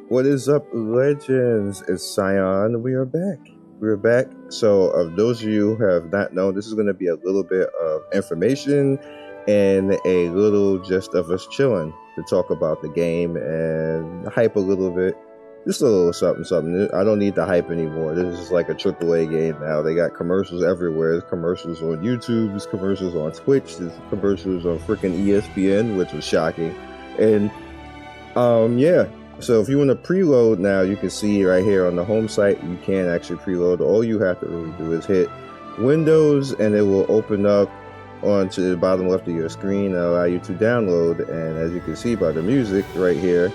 What is up, legends? It's Scion. We are back. We're back. So, of those of you who have not known, this is going to be a little bit of information and a little just of us chilling to talk about the game and hype a little bit. Just a little something. I don't need the hype anymore. This is like a AAA game now. They got commercials everywhere. There's commercials on YouTube. There's commercials on Twitch. There's commercials on freaking ESPN, which was shocking. And, yeah. So if you want to preload now, you can see right here on the home site, you can actually preload. All you have to really do is hit Windows and it will open up onto the bottom left of your screen and allow you to download. And as you can see by the music right here,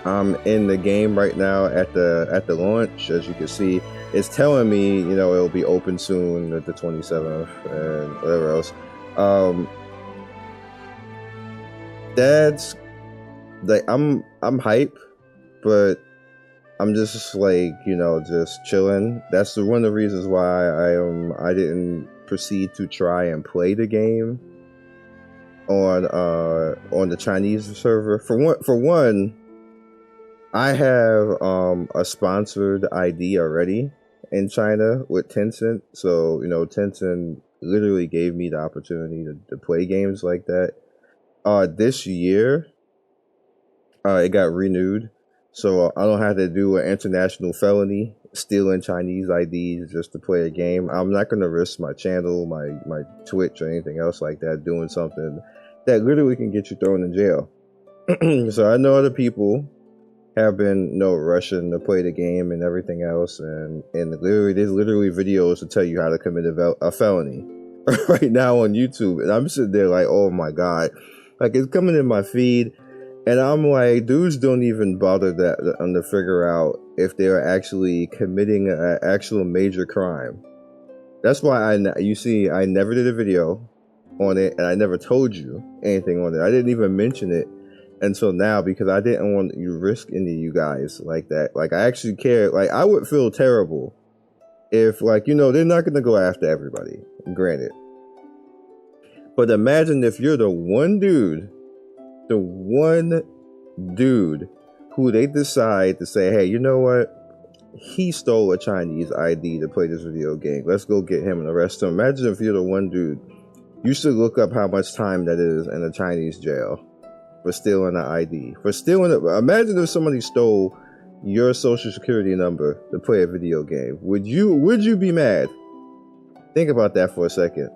I'm in the game right now at the launch. As you can see, it's telling me, you know, it'll be open soon at the 27th and whatever else. That's like I'm hype, but I'm just like, you know, just chilling. That's one of the reasons why I didn't proceed to try and play the game on the Chinese server. For one, I have a sponsored ID already in China with Tencent. So, you know, Tencent literally gave me the opportunity to play games like that. This year it got renewed, so I don't have to do an international felony stealing Chinese IDs just to play a game. I'm not going to risk my channel, my Twitch, or anything else like that doing something that literally can get you thrown in jail. So I know other people have been, you know, rushing to play the game and everything else, and literally there's literally videos to tell you how to commit a felony right now on YouTube, and I'm sitting there like, oh my god, like it's coming in my feed. And I'm like, dudes don't even bother to figure out if they're actually committing an actual major crime. That's why I never did a video on it, and I never told you anything on it. I didn't even mention it until now because I didn't want you risk any of you guys like that. Like, I actually care. Like, I would feel terrible if, like, you know, they're not going to go after everybody, granted. But imagine if you're the one dude who they decide to say, hey, you know what? He stole a Chinese ID to play this video game. Let's go get him and arrest him. Imagine if you're the one dude. You should look up how much time that is in a Chinese jail for stealing an ID. Imagine if somebody stole your social security number to play a video game. Would you be mad? Think about that for a second.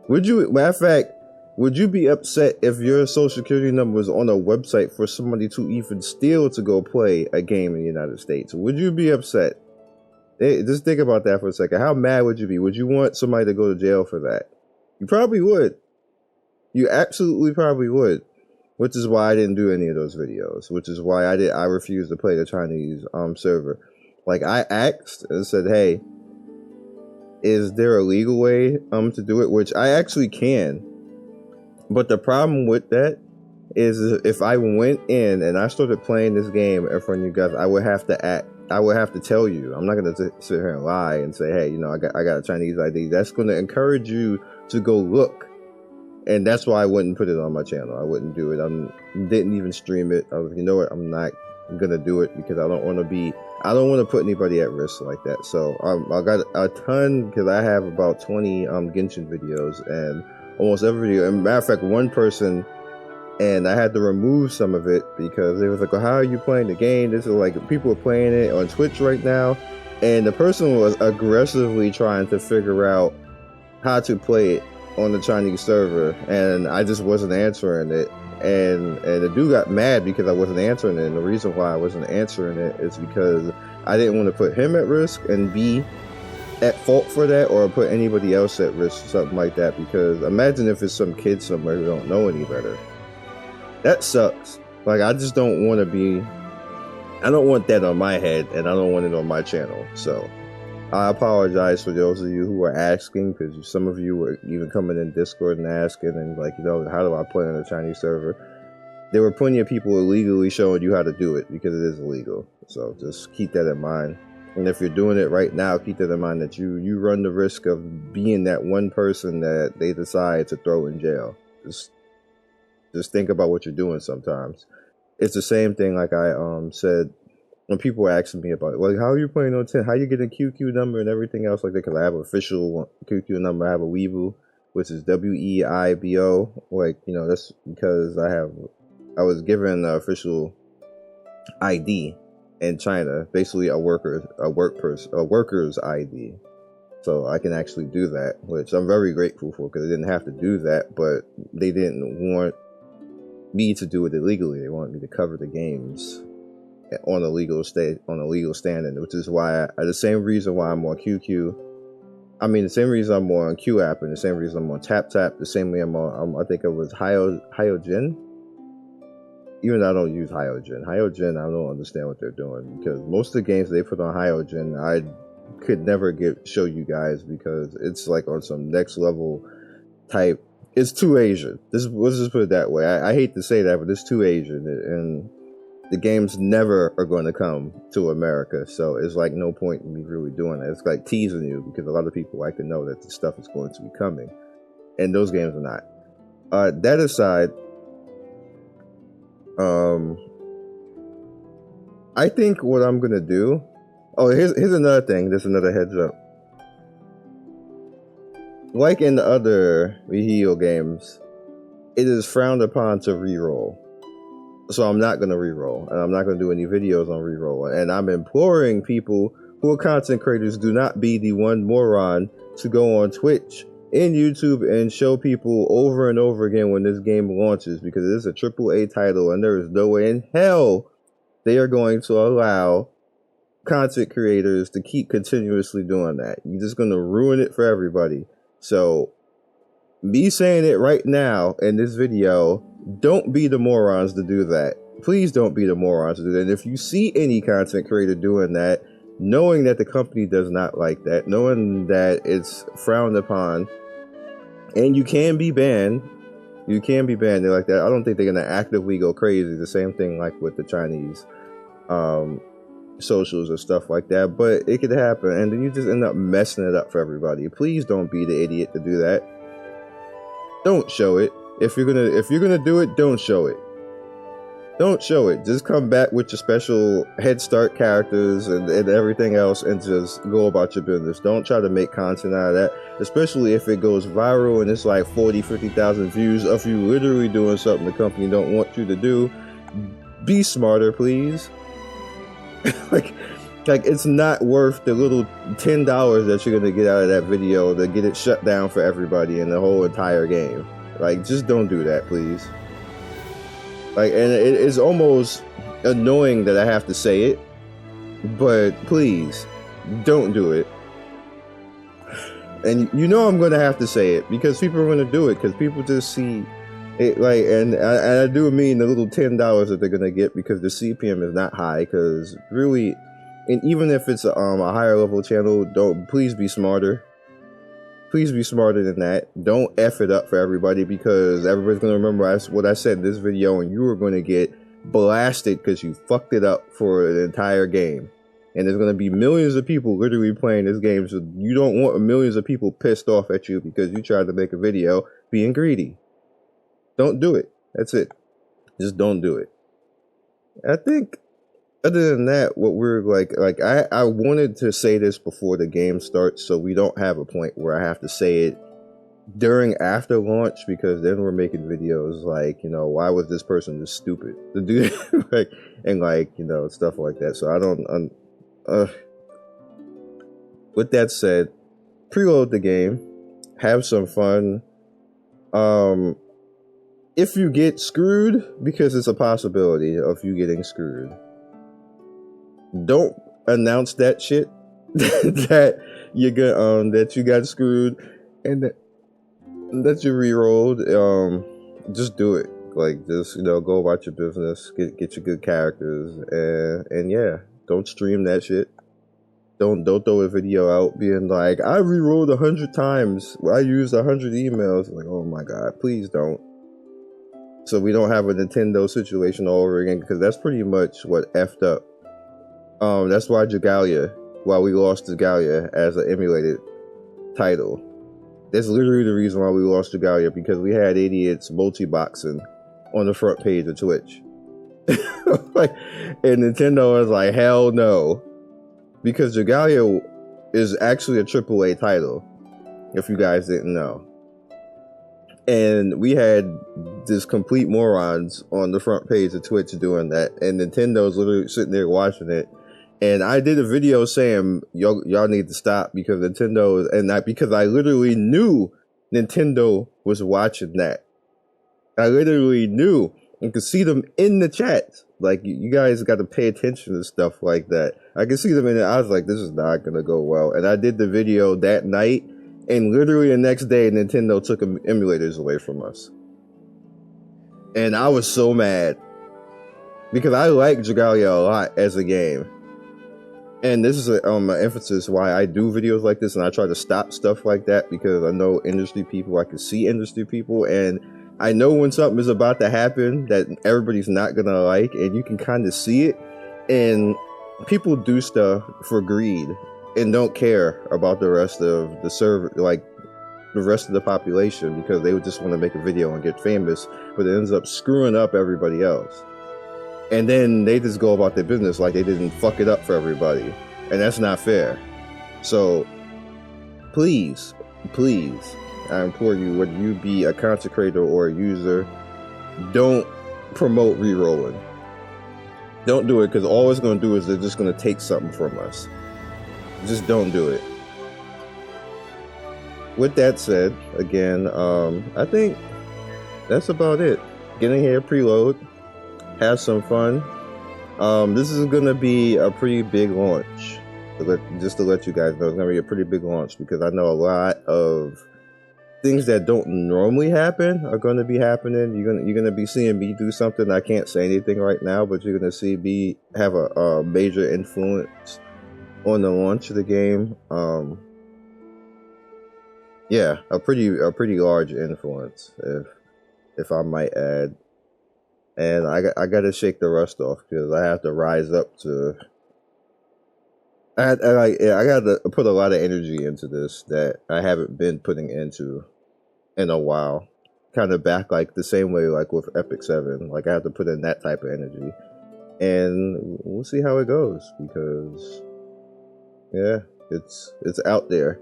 Matter of fact, would you be upset if your social security number was on a website for somebody to even steal to go play a game in the United States? Would you be upset? Just think about that for a second. How mad would you be? Would you want somebody to go to jail for that? You probably would. You absolutely probably would. Which is why I didn't do any of those videos. Which is why I refused to play the Chinese server. Like, I asked and said, hey, is there a legal way to do it? Which I actually can. But the problem with that is if I went in and I started playing this game in front of you guys, I would have to tell you. I'm not going to sit here and lie and say, hey, you know, I got a Chinese ID. That's going to encourage you to go look. And that's why I wouldn't put it on my channel. I wouldn't do it. Didn't even stream it. I was, you know what? I'm not going to do it because I don't want to put anybody at risk like that. So I got a ton because I have about 20 Genshin videos and almost every video. And matter of fact, one person, and I had to remove some of it because they was like, well, how are you playing the game? This is like, people are playing it on Twitch right now. And the person was aggressively trying to figure out how to play it on the Chinese server. And I just wasn't answering it. And the dude got mad because I wasn't answering it. And the reason why I wasn't answering it is because I didn't want to put him at risk and be at fault for that, or put anybody else at risk, something like that. Because imagine if it's some kid somewhere who don't know any better. That sucks. Like, I just don't want that on my head, and I don't want it on my channel. So I apologize for those of you who are asking, because some of you were even coming in Discord and asking, and like, you know, how do I play on a Chinese server? There were plenty of people illegally showing you how to do it because it is illegal. So just keep that in mind. And if you're doing it right now, keep that in mind that you run the risk of being that one person that they decide to throw in jail. Just think about what you're doing sometimes. It's the same thing like I said when people were asking me about it. Like, how are you playing on 10? How you get a QQ number and everything else like that? Because I have an official QQ number. I have a Weibo, which is WEIBO. Like, you know, that's because I was given an official ID in China, basically a worker's ID. So I can actually do that, which I'm very grateful for because I didn't have to do that, but they didn't want me to do it illegally. They wanted me to cover the games on a legal standing, which is why the same reason why I'm on QQ. I mean, the same reason I'm on Q app and the same reason I'm on TapTap. The same way I'm on. I think it was Hyojin. Even though I don't use Hyojin, I don't understand what they're doing because most of the games they put on Hyojin, I could never show you guys because it's like on some next level type. It's too Asian. Let's just put it that way. I hate to say that, but it's too Asian, and the games never are going to come to America. So it's like no point in me really doing that. It's like teasing you because a lot of people like to know that the stuff is going to be coming, and those games are not. That aside. I think what I'm gonna do. Oh, here's another thing. There's another heads up. Like in the other Rerolling games, it is frowned upon to reroll. So I'm not gonna reroll, and I'm not gonna do any videos on reroll. And I'm imploring people who are content creators, do not be the one moron to go on Twitch and YouTube and show people over and over again when this game launches, because it is a AAA title and there is no way in hell they are going to allow content creators to keep continuously doing that. You're just going to ruin it for everybody. So me saying it right now in this video, don't be the morons to do that. Please don't be the morons to do that. And if you see any content creator doing that, knowing that the company does not like that, knowing that it's frowned upon, and you can be banned. You can be banned. They're like that. I don't think they're gonna actively go crazy. The same thing like with the Chinese socials or stuff like that. But it could happen, and then you just end up messing it up for everybody. Please don't be the idiot to do that. Don't show it. If you're gonna do it, don't show it. Don't show it. Just come back with your special head start characters and everything else and just go about your business. Don't try to make content out of that, especially if it goes viral and it's like 40, 50,000 views of you literally doing something the company don't want you to do. Be smarter, please. like it's not worth the little $10 that you're going to get out of that video to get it shut down for everybody in the whole entire game. Like, just don't do that, please. Like, and it's almost annoying that I have to say it, but please, don't do it. And you know I'm gonna have to say it because people are gonna do it because people just see it. Like, and I do mean the little $10 that they're gonna get because the CPM is not high. Because really, and even if it's a higher level channel, please be smarter. Please be smarter than that. Don't F it up for everybody because everybody's going to remember what I said in this video and you are going to get blasted because you fucked it up for the entire game. And there's going to be millions of people literally playing this game, so you don't want millions of people pissed off at you because you tried to make a video being greedy. Don't do it. That's it. Just don't do it. I think other than that, what we're like I wanted to say this before the game starts so we don't have a point where I have to say it after launch, because then we're making videos like, you know, why was this person just stupid to do that? Like, and like, you know, stuff like that. So I don't with that said, preload the game, have some fun. If you get screwed, because it's a possibility of you getting screwed, don't announce that shit that you got that you got screwed and that you re-rolled. Just do it. Like, just, you know, go about your business, get your good characters, and yeah, don't stream that shit. Don't throw a video out being like, I re-rolled 100 times. I used 100 emails. Like, oh my god, please don't. So we don't have a Nintendo situation all over again, because that's pretty much what effed up. That's why Jagalia why we lost Dragalia as an emulated title. That's literally the reason why we lost Dragalia, because we had idiots multi-boxing on the front page of Twitch. Like, and Nintendo was like, hell no. Because Dragalia is actually a AAA title, if you guys didn't know. And we had this complete morons on the front page of Twitch doing that, and Nintendo's literally sitting there watching it. And I did a video saying, y'all need to stop, because Nintendo, because I literally knew Nintendo was watching that. I literally knew, and could see them in the chat. Like, you guys got to pay attention to stuff like that. I could see them in it. I was like, this is not going to go well. And I did the video that night. And literally the next day, Nintendo took emulators away from us. And I was so mad. Because I like Dragalia a lot as a game. And this is an emphasis why I do videos like this. And I try to stop stuff like that. Because I know industry people. I can see industry people. And I know when something is about to happen that everybody's not going to like. And you can kind of see it. And people do stuff for greed. And don't care about the rest of the server, like the rest of the population, because they would just want to make a video and get famous, but it ends up screwing up everybody else. And then they just go about their business like they didn't fuck it up for everybody. And that's not fair. So please, I implore you, whether you be a content creator or a user, don't promote rerolling. Don't do it, because all it's going to do is they're just going to take something from us. Just don't do it. With that said, again, I think that's about it. Get in here, preload, have some fun. This is gonna be a pretty big launch. Just to let you guys know, it's gonna be a pretty big launch, because I know a lot of things that don't normally happen are gonna be happening. You're gonna be seeing me do something. I can't say anything right now, but you're gonna see me have a major influence on the launch of the game. Yeah, a pretty large influence, if I might add. And I gotta shake the rust off, because I have to rise up to. I gotta put a lot of energy into this that I haven't been putting into in a while. Kind of back, like the same way like with Epic 7. Like, I have to put in that type of energy, and we'll see how it goes, because yeah, it's out there.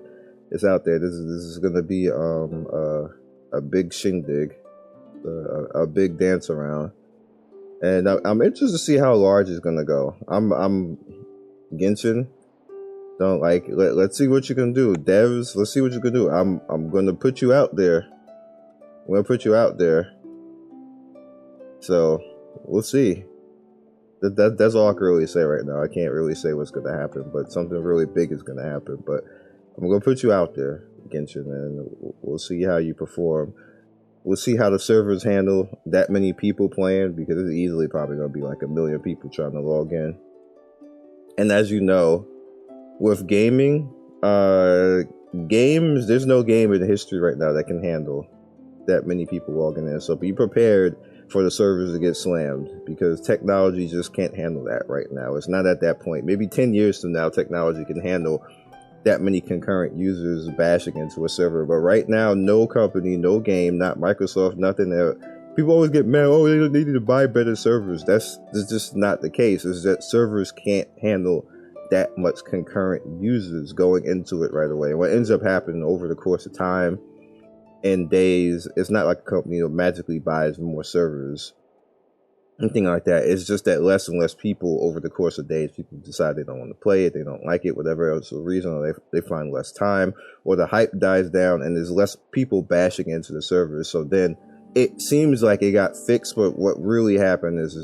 It's out there. This is gonna be a big shindig, a big dance around, and I'm interested to see how large it's gonna go. I'm Genshin. Don't like. Let's see what you can do, devs. Let's see what you can do. I'm gonna put you out there. I'm gonna put you out there. So we'll see. That's all I can really say right now. I can't really say what's gonna happen, but something really big is gonna happen. But I'm gonna put you out there, Genshin, and we'll see how you perform. We'll see how the servers handle that many people playing, because it's easily probably gonna be like 1 million people trying to log in. And as you know, with gaming, games, there's no game in history right now that can handle that many people logging in. So be prepared for the servers to get slammed, because technology just can't handle that right now. It's not at that point. Maybe 10 years from now, technology can handle that many concurrent users bashing into a server. But right now, no company, no game, not Microsoft, nothing. People always get mad, oh, they needed to buy better servers. That's just not the case. It's that servers can't handle that much concurrent users going into it right away. And what ends up happening over the course of time and days, it's not like a company that magically buys more servers, anything like that. It's just that less and less people over the course of days, people decide they don't want to play it, they don't like it, whatever else the reason, or they find less time, or the hype dies down and there's less people bashing into the servers. So then it seems like it got fixed, but what really happened is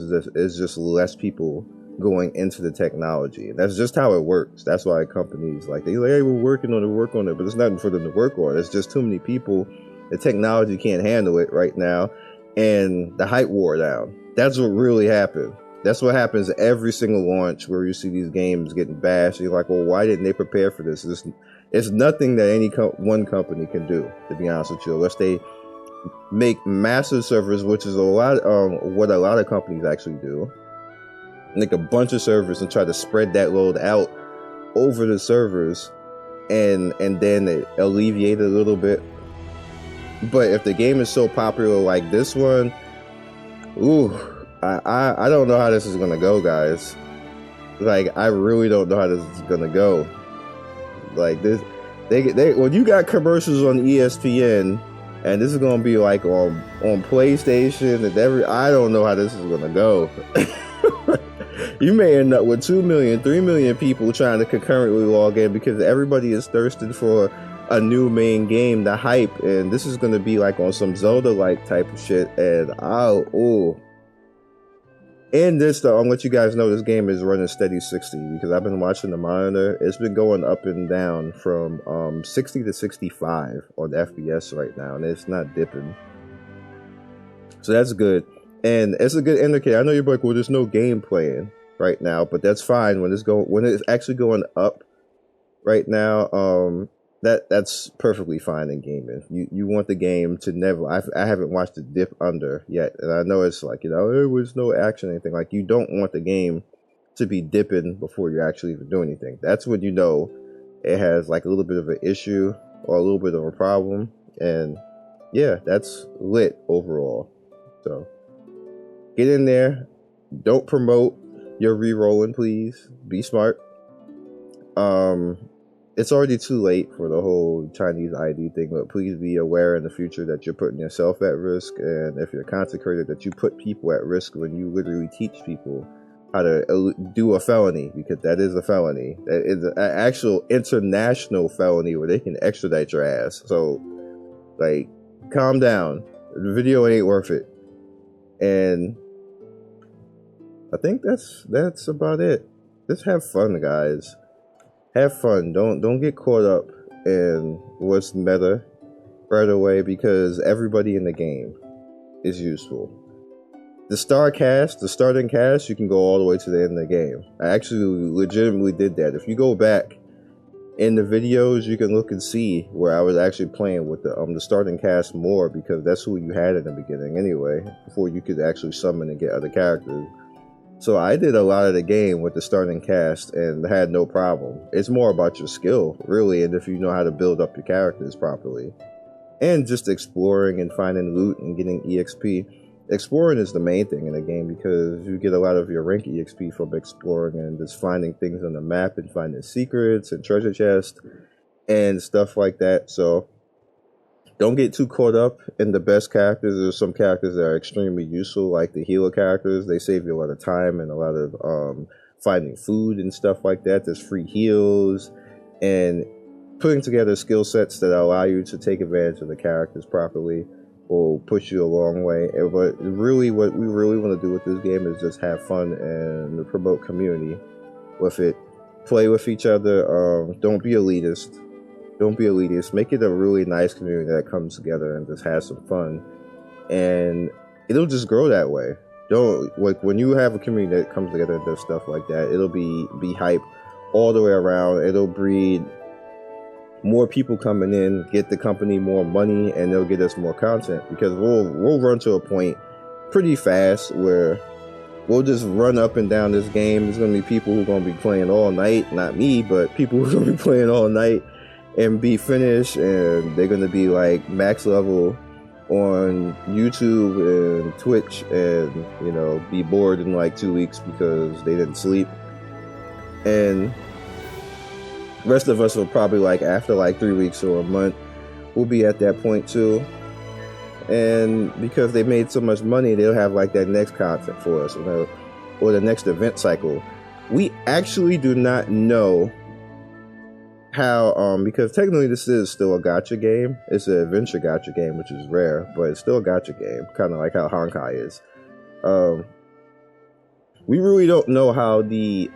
just less people going into the technology. And that's just how it works. That's why companies like, they like, hey, we're working on it, but it's nothing for them to work on. It's just too many people. The technology can't handle it right now, and the hype wore down. That's what really happened. That's what happens every single launch where you see these games getting bashed. You're like, well, why didn't they prepare for this? It's nothing that any one company can do, to be honest with you, unless they make massive servers, which is a lot what a lot of companies actually do. Make a bunch of servers and try to spread that load out over the servers, and then it alleviated a little bit. But if the game is so popular like this one, ooh, I don't know how this is gonna go, guys. Like, I really don't know how this is gonna go. Like, this, they when you got commercials on ESPN, and this is gonna be like on PlayStation and I don't know how this is gonna go. You may end up with 2 million, 3 million people trying to concurrently log in because everybody is thirsting for a new main game, the hype, and this is gonna be like on some Zelda-like type of shit. And and this, though, I'll let you guys know this game is running steady 60 because I've been watching the monitor. It's been going up and down from 60 to 65 on FPS right now, and it's not dipping. So that's good. And it's a good indicator. I know you're like, well, there's no game playing right now, but that's fine when it's actually going up right now. That's perfectly fine in gaming. You want the game to never. I haven't watched it dip under yet, and I know it's like, there was no action or anything. Like, you don't want the game to be dipping before you actually even do anything. That's when you know it has like a little bit of an issue or a little bit of a problem. And yeah, that's lit overall. So get in there. Don't promote your re-rolling, please. Be smart. It's already too late for the whole Chinese ID thing, but please be aware in the future that you're putting yourself at risk, and if you're a content creator, that you put people at risk when you literally teach people how to do a felony, because that is a felony. That is an actual international felony where they can extradite your ass. So, like, calm down. The video ain't worth it. And I think that's about it. Just have fun, guys. Have fun. Don't get caught up in what's meta right away, because everybody in the game is useful. The starting cast, you can go all the way to the end of the game. I actually legitimately did that. If you go back in the videos, you can look and see where I was actually playing with the starting cast more, because that's who you had in the beginning anyway, before you could actually summon and get other characters. So I did a lot of the game with the starting cast and had no problem. It's more about your skill, really, and if you know how to build up your characters properly. And just exploring and finding loot and getting EXP. Exploring is the main thing in the game, because you get a lot of your rank EXP from exploring and just finding things on the map and finding secrets and treasure chests and stuff like that. So don't get too caught up in the best characters. There's some characters that are extremely useful, like the healer characters. They save you a lot of time and a lot of finding food and stuff like that. There's free heals, and putting together skill sets that allow you to take advantage of the characters properly will push you a long way. But really, what we really want to do with this game is just have fun and promote community with it. Play with each other. Don't be elitist. Don't be elitist. Make it a really nice community that comes together and just has some fun, and it'll just grow that way. Don't, like, when you have a community that comes together and does stuff like that, it'll be hype all the way around. It'll breed more people coming in, get the company more money, and they'll get us more content, because we'll run to a point pretty fast where we'll just run up and down this game. There's gonna be people who are gonna be playing all night, not me, but people who are gonna be playing all night and be finished, and they're gonna be like max level on YouTube and Twitch, and be bored in like 2 weeks because they didn't sleep. And the rest of us will probably, like, after like 3 weeks or a month, we'll be at that point too. And because they made so much money, they'll have like that next content for us, or the next event cycle. We actually do not know how, because technically this is still a gacha game. It's an adventure gacha game, which is rare, but it's still a gacha game, kind of like how Honkai is. We really don't know how the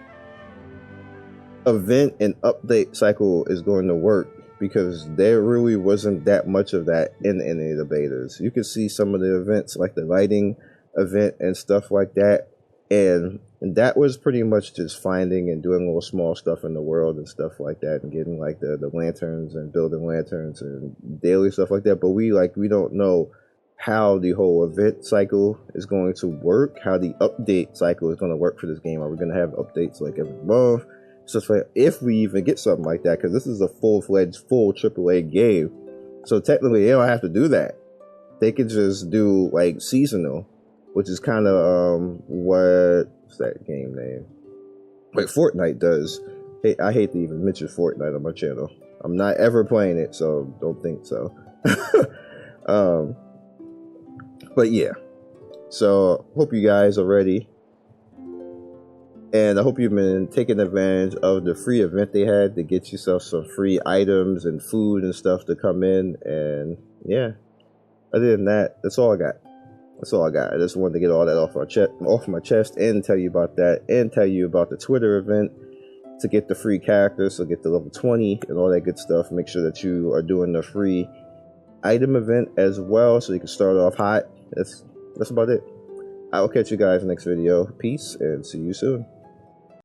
event and update cycle is going to work, because there really wasn't that much of that in any of the betas. You can see some of the events, like the lighting event and stuff like that, and that was pretty much just finding and doing little small stuff in the world and stuff like that, and getting like the lanterns and building lanterns and daily stuff like that. But we don't know how the whole event cycle is going to work, how the update cycle is going to work for this game. Are we going to have updates like every month, So it's like, if we even get something like that, because this is a full-fledged, full AAA game, so technically they don't have to do that. They could just do like seasonal, which is kind of what's that game name? Like Fortnite does. Hey, I hate to even mention Fortnite on my channel. I'm not ever playing it, so don't think so. But yeah. So hope you guys are ready. And I hope you've been taking advantage of the free event they had to get yourself some free items and food and stuff to come in. And yeah, other than that, that's all I got. That's all I got. I just wanted to get all that off my chest and tell you about that, and tell you about the Twitter event to get the free characters, so get the level 20 and all that good stuff. Make sure that you are doing the free item event as well, so you can start off hot. That's about it. I will catch you guys in the next video. Peace, and see you soon.